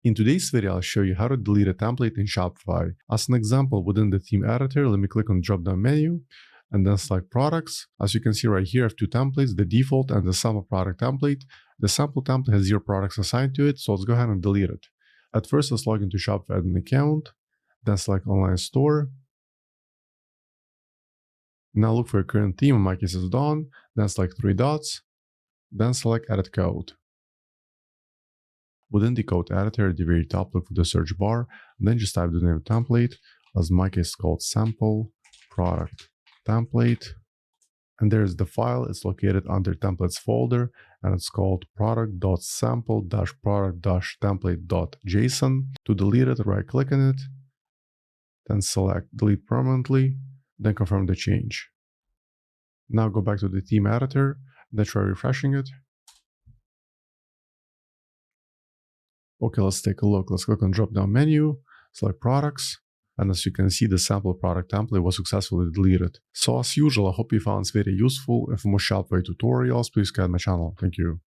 In today's video, I'll show you how to delete a template in Shopify. As an example, within the theme editor, let me click on the drop-down menu and then select products. As you can see right here, I have two templates, the default and the sample product template. The sample template has 0 products assigned to it, so let's go ahead and delete it. At first, let's log into Shopify admin account, then select online store. Now look for your current theme, in my case it's Dawn, then select 3 dots, then select edit code. Within the code editor, at the very top, look for the search bar, and then just type the name of the template, as in my case it's called sample product template. And there's the file, it's located under templates folder, and it's called product.sample-product-template.json. To delete it, right click on it, then select delete permanently, then confirm the change. Now go back to the theme editor, then try refreshing it. Okay, let's take a look. Let's click on drop-down menu, select products, and as you can see, the sample product template was successfully deleted. So as usual, I hope you found this video useful, and for more Shopify tutorials, please subscribe to my channel. Thank you.